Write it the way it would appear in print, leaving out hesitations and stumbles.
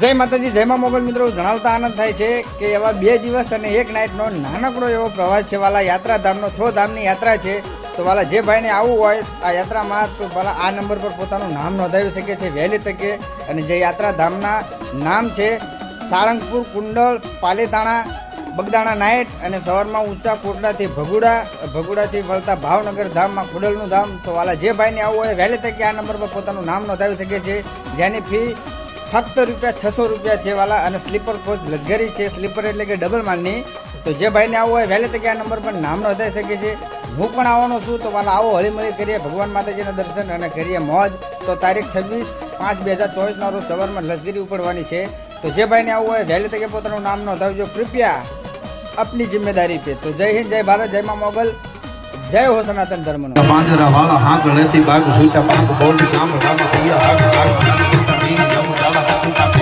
જય માતાજી, જય માં મોગલ મિત્રો. જણાવતા આનંદ થાય છે કે એવા 2 દિવસ અને 1 નાઇટનો નાનકડો એવો પ્રવાસ છે વાલા. યાત્રાધામનો 6 ધામની યાત્રા છે. તો વાલા જે ભાઈને આવવું હોય આ યાત્રામાં તો વાલા આ નંબર પર પોતાનું નામ નોંધાવી શકે છે વહેલી તકે. અને જે યાત્રાધામના નામ છે સાળંગપુર, કુંડળ, પાલીતાણા, બગદાણા નાઇટ. અને સવારમાં ઊંચા કોટડાથી ભગુડાથી વળતા ભાવનગર ધામમાં ખુડલનું ધામ. તો વાલા જે ભાઈને આવવું હોય વહેલી તકે આ નંબર પર પોતાનું નામ નોંધાવી શકે છે, જેની ફી ફક્ત ₹600 છે વાલા. અને સ્લીપર કોચ લક્ઝરી છે, સ્લીપર એટલે કે ડબલ માળની. તો જે ભાઈને આવવું હોય વહેલી તકે આ નંબર પર નામ નોંધાઈ શકે છે. હું પણ આવવાનો છું. તો વાલા આવો, હળીમળી કરીએ ભગવાન માતાજીના દર્શન અને કરીએ મોજ. તો તારીખ 26/5/2024 ના રોજ સવારમાં લશ્કરી ઉપડવાની છે. તો જે ભાઈને આવવું હોય વહેલી તકે પોતાનું નામ નોંધાવજો કૃપયા अपनी जिम्मेदारी पे. तो जय हिंद, जय भारत, जय मां मोगल, जय हो सनातन धर्म. પાંજરા વાળા હાંક લેતી બાગ સુટા પાંખ બોલ નામ રામ થયા હાક